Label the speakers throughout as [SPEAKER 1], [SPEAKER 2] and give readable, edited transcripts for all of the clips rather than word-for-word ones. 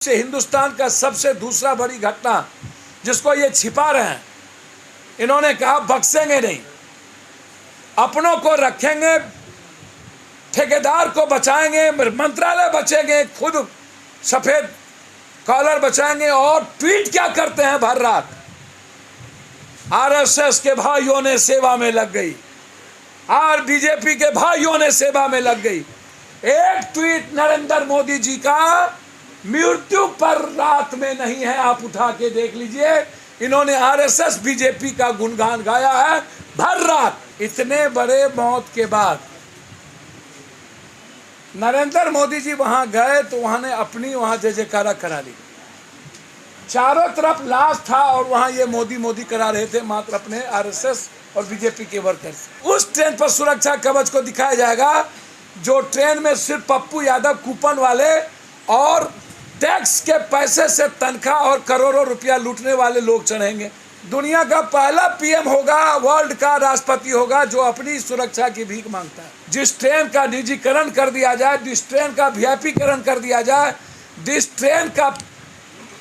[SPEAKER 1] से हिंदुस्तान का सबसे दूसरा बड़ी घटना जिसको ये छिपा रहे हैं, इन्होंने कहा बख्शेंगे नहीं, अपनों को रखेंगे, ठेकेदार को बचाएंगे, मंत्रालय बचेंगे, खुद सफेद कॉलर बचाएंगे। और ट्वीट क्या करते हैं भर रात, आरएसएस के भाइयों ने सेवा में लग गई, और बीजेपी के भाइयों ने सेवा में लग गई। एक ट्वीट नरेंद्र मोदी जी का मृत्यु पर रात में नहीं है, आप उठा के देख लीजिए। इन्होंने आरएसएस बीजेपी का गुणगान गाया है भर रात। इतने बड़े मौत के बाद नरेंद्र मोदी जी वहां गए तो वहां ने अपनी वहां जय जयकारा करा ली। चारों तरफ लाश था और वहां ये मोदी मोदी करा रहे थे, मात्र अपने आरएसएस और बीजेपी के वर्कर्स। उस ट्रेन पर सुरक्षा कवच को दिखाया जाएगा जो ट्रेन में सिर्फ पप्पू यादव कूपन वाले और टैक्स के पैसे से तनख्वाह और करोड़ों रुपया लूटने वाले लोग चढ़ेंगे। दुनिया का पहला पीएम होगा, वर्ल्ड का राष्ट्रपति होगा जो अपनी सुरक्षा की भीख मांगता है। जिस ट्रेन का निजीकरण कर दिया जाए, जिस ट्रेन का वीआईपीकरण कर दिया जाए, जिस ट्रेन का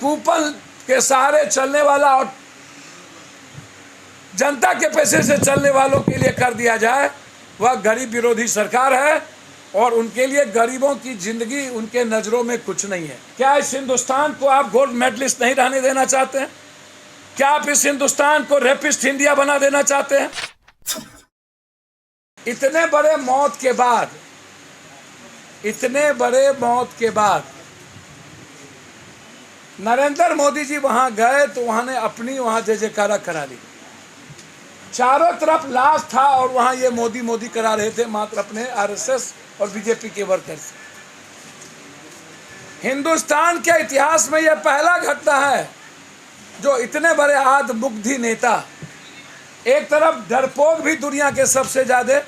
[SPEAKER 1] कूपन के सहारे चलने वाला और जनता के पैसे से चलने वालों के लिए कर दिया जाए, वह गरीब विरोधी सरकार है और उनके लिए गरीबों की जिंदगी उनके नजरों में कुछ नहीं है। क्या इस हिंदुस्तान को आप गोल्ड मेडलिस्ट नहीं रहने देना चाहते हैं? क्या आप इस हिंदुस्तान को रेपिस्ट इंडिया बना देना चाहते हैं? इतने बड़े मौत के बाद नरेंद्र मोदी जी वहां गए तो वहां ने अपनी वहां जय जयकारा करा ली। चारों तरफ लाश था और वहां ये मोदी मोदी करा रहे थे, मात्र अपने आरएसएस और बीजेपी के वर्कर्स। हिंदुस्तान के इतिहास में यह पहला घटना है जो इतने बड़े आत्ममुग्धी नेता, एक तरफ डरपोक भी दुनिया के सबसे ज्यादा,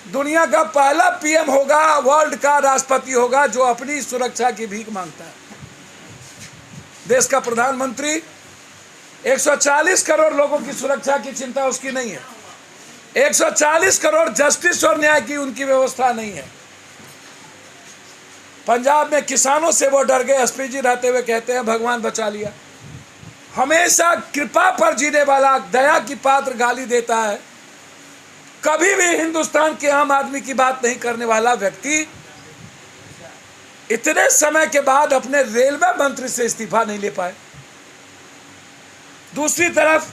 [SPEAKER 1] दुनिया का पहला पीएम होगा, वर्ल्ड का राष्ट्रपति होगा जो अपनी सुरक्षा की भीख मांगता है। देश का प्रधानमंत्री 140 करोड़ लोगों की सुरक्षा की चिंता उसकी नहीं है। 140 करोड़ जस्टिस और न्याय की उनकी व्यवस्था नहीं है। पंजाब में किसानों से वो डर गए, एसपी जी रहते हुए कहते हैं भगवान बचा लिया। हमेशा कृपा पर जीने वाला, दया की पात्र गाली देता है, कभी भी हिंदुस्तान के आम आदमी की बात नहीं करने वाला व्यक्ति इतने समय के बाद अपने रेलवे मंत्री से इस्तीफा नहीं ले पाए। दूसरी तरफ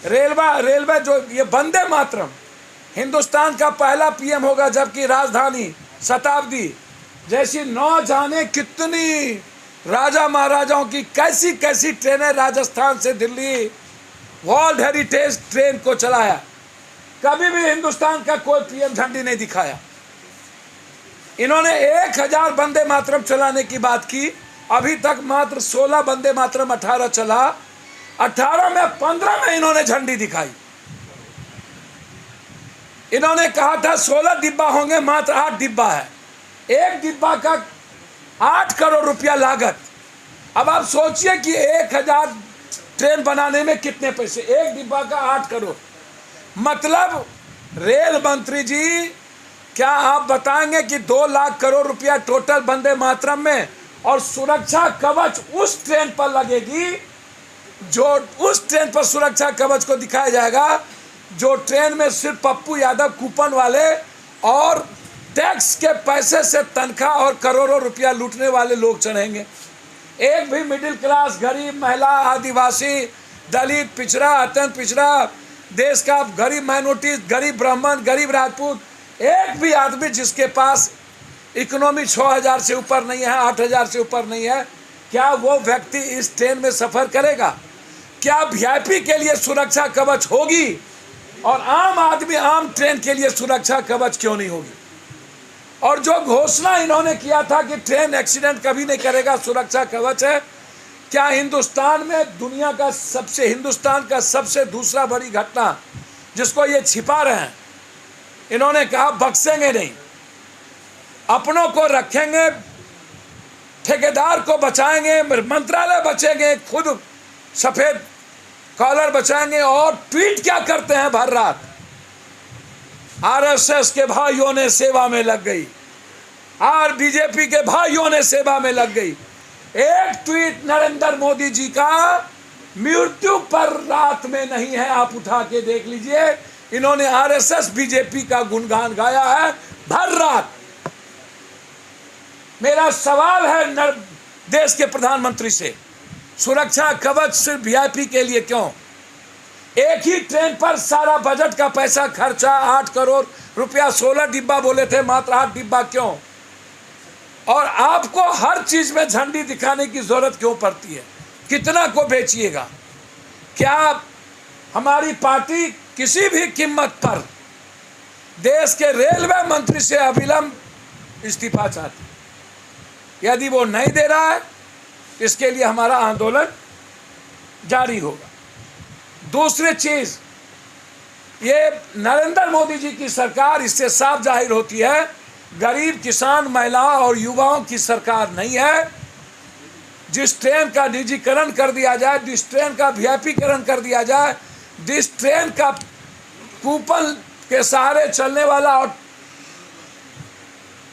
[SPEAKER 1] रेलवे जो ये वंदे मातरम, हिंदुस्तान का पहला पीएम होगा जबकि राजधानी शताब्दी जैसी न जाने कितनी राजा महाराजाओं की कैसी कैसी ट्रेनें राजस्थान से दिल्ली वर्ल्ड हेरिटेज ट्रेन को चलाया, कभी भी हिंदुस्तान का कोई पीएम झंडी नहीं दिखाया। इन्होंने 1000 वंदे मातरम चलाने की बात की, अभी तक मात्र 16 वंदे मातरम 18 चला, 18 में 15 में इन्होंने झंडी दिखाई। इन्होंने कहा था 16 डिब्बा होंगे, मात्र 8 डिब्बा है। एक डिब्बा का 8 करोड़ रुपया लागत। अब आप सोचिए कि 1000 ट्रेन बनाने में कितने पैसे, एक डिब्बा का 8 करोड़। मतलब रेल मंत्री जी, क्या आप बताएंगे कि 2 लाख करोड़ रुपया टोटल वंदे मातरम में, और सुरक्षा कवच उस ट्रेन पर लगेगी जो उस ट्रेन पर सुरक्षा कवच को दिखाया जाएगा जो ट्रेन में सिर्फ पप्पू यादव कूपन वाले और टैक्स के पैसे से तनख्वाह और करोड़ों रुपया लूटने वाले लोग चढ़ेंगे। एक भी मिडिल क्लास, गरीब महिला, आदिवासी, दलित, पिछड़ा, अत्यंत पिछड़ा, देश का गरीब माइनॉरिटी, गरीब ब्राह्मण, गरीब राजपूत, एक भी आदमी जिसके पास इकोनॉमी 6000 से ऊपर नहीं है, 8000 से ऊपर नहीं है, क्या वो व्यक्ति इस ट्रेन में सफर करेगा? क्या वीआईपी के लिए सुरक्षा कवच होगी और आम आदमी, आम ट्रेन के लिए सुरक्षा कवच क्यों नहीं होगी? और जो घोषणा इन्होंने किया था कि ट्रेन एक्सीडेंट कभी नहीं करेगा, सुरक्षा कवच है, क्या हिंदुस्तान में हिंदुस्तान का सबसे दूसरा बड़ी घटना जिसको ये छिपा रहे हैं, इन्होंने कहा बख्शेंगे नहीं, अपनों को रखेंगे, ठेकेदार को बचाएंगे, मंत्रालय बचेंगे, खुद सफेद कॉलर बचाएंगे। और ट्वीट क्या करते हैं भर रात, आरएसएस के भाइयों ने सेवा में लग गई, और बीजेपी के भाइयों ने सेवा में लग गई। एक ट्वीट नरेंद्र मोदी जी का मृत्यु पर रात में नहीं है, आप उठा के देख लीजिए। इन्होंने आरएसएस बीजेपी का गुणगान गाया है भर रात। मेरा सवाल है देश के प्रधानमंत्री से, सुरक्षा कवच सिर्फ वीआईपी के लिए क्यों? एक ही ट्रेन पर सारा बजट का पैसा खर्चा 8 करोड़ रुपया, 16 डिब्बा बोले थे, मात्र 8 डिब्बा क्यों? और आपको हर चीज में झंडी दिखाने की जरूरत क्यों पड़ती है? कितना को बेचिएगा? क्या हमारी पार्टी किसी भी कीमत पर देश के रेलवे मंत्री से अविलंब इस्तीफा चाहती? यदि वो नहीं दे रहा है, इसके लिए हमारा आंदोलन जारी होगा। दूसरी चीज, ये नरेंद्र मोदी जी की सरकार, इससे साफ जाहिर होती है गरीब किसान, महिलाओं और युवाओं की सरकार नहीं है। जिस ट्रेन का निजीकरण कर दिया जाए, जिस ट्रेन का वीआईपीकरण कर दिया जाए, जिस ट्रेन का कूपन के सहारे चलने वाला और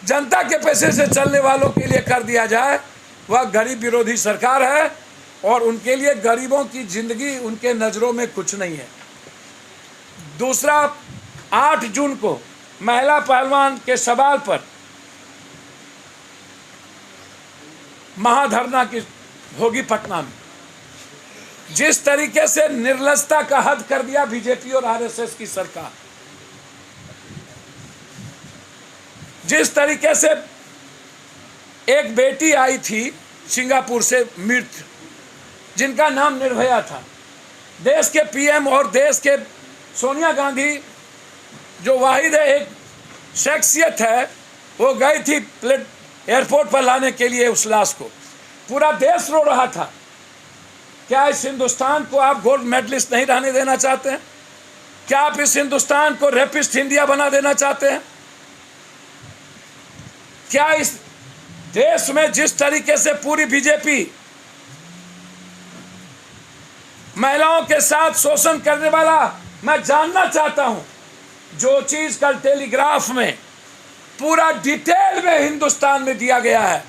[SPEAKER 1] जनता के पैसे से चलने वालों के लिए कर दिया जाए, वह गरीब विरोधी सरकार है और उनके लिए गरीबों की जिंदगी उनके नज़रों में कुछ नहीं है। दूसरा, 8 जून को महिला पहलवान के सवाल पर महाधरना की होगी पटना में। जिस तरीके से निर्लजता का हद कर दिया बीजेपी और आरएसएस की सरकार, जिस तरीके से एक बेटी आई थी सिंगापुर से मृत, जिनका नाम निर्भया था, देश के पीएम और देश के सोनिया गांधी जो वाहिद एक शख्सियत है, वो गई थी एयरपोर्ट पर लाने के लिए उस लाश को। पूरा देश रो रहा था। क्या इस हिंदुस्तान को आप गोल्ड मेडलिस्ट नहीं रहने देना चाहते हैं? क्या आप इस हिंदुस्तान को रेपिस्ट इंडिया बना देना चाहते हैं? क्या इस देश में जिस तरीके से पूरी बीजेपी महिलाओं के साथ शोषण करने वाला, मैं जानना चाहता हूं, जो चीज कल टेलीग्राफ में पूरा डिटेल में हिंदुस्तान में दिया गया है,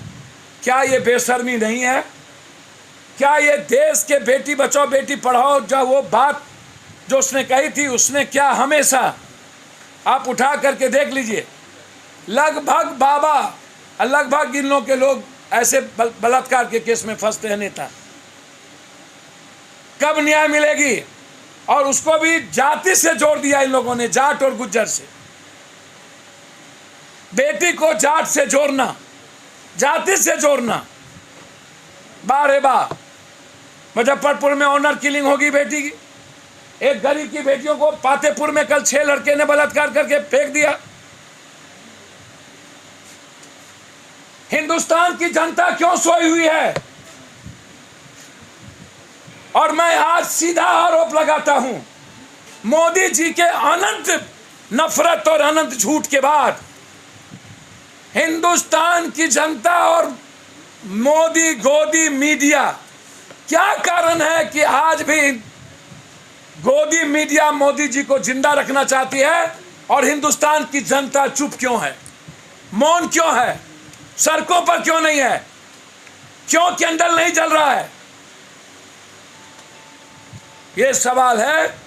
[SPEAKER 1] क्या ये बेशर्मी नहीं है? क्या ये देश के बेटी बचाओ बेटी पढ़ाओ जो वो बात जो उसने कही थी, उसने क्या हमेशा, आप उठा करके देख लीजिए, लगभग गिनों के लोग ऐसे बलात्कार के केस में फंसते हैं नेता। कब न्याय मिलेगी? और उसको भी जाति से जोड़ दिया इन लोगों ने, जाट और गुज्जर से। बेटी को जाट से जोड़ना, जाति से जोड़ना, बारे बा। मुजफ्फरपुर में ऑनर किलिंग होगी बेटी की। एक गरीब की बेटियों को पातेपुर में कल 6 लड़के ने बलात्कार करके फेंक दिया। हिंदुस्तान की जनता क्यों सोई हुई है? और मैं आज सीधा आरोप लगाता हूं, मोदी जी के अनंत नफरत और अनंत झूठ के बाद हिंदुस्तान की जनता और मोदी गोदी मीडिया, क्या कारण है कि आज भी गोदी मीडिया मोदी जी को जिंदा रखना चाहती है और हिंदुस्तान की जनता चुप क्यों है, मौन क्यों है, सड़कों पर क्यों नहीं है, क्यों कैंडल नहीं जल रहा है? ये सवाल है।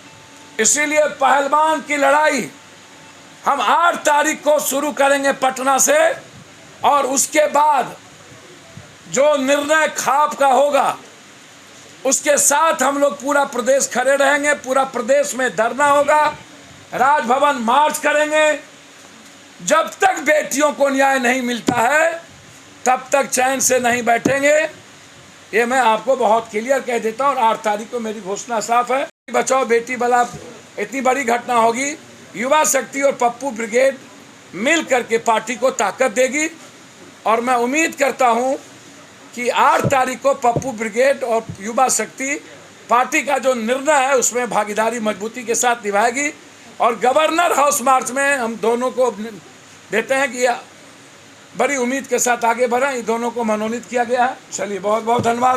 [SPEAKER 1] इसीलिए पहलवान की लड़ाई हम 8 तारीख को शुरू करेंगे पटना से, और उसके बाद जो निर्णय खाप का होगा उसके साथ हम लोग पूरा प्रदेश खड़े रहेंगे। पूरा प्रदेश में धरना होगा, राजभवन मार्च करेंगे। जब तक बेटियों को न्याय नहीं मिलता है तब तक चैन से नहीं बैठेंगे। ये मैं आपको बहुत क्लियर कह देता हूँ। और 8 तारीख को मेरी घोषणा साफ है, बचाओ बेटी बचाओ। इतनी बड़ी घटना होगी, युवा शक्ति और पप्पू ब्रिगेड मिल करके पार्टी को ताकत देगी। और मैं उम्मीद करता हूँ कि 8 तारीख को पप्पू ब्रिगेड और युवा शक्ति पार्टी का जो निर्णय है उसमें भागीदारी मजबूती के साथ निभाएगी। और गवर्नर हाउस मार्च में हम दोनों को देते हैं कि बड़ी उम्मीद के साथ आगे बढ़ें। ये दोनों को मनोनीत किया गया है। चलिए, बहुत बहुत धन्यवाद।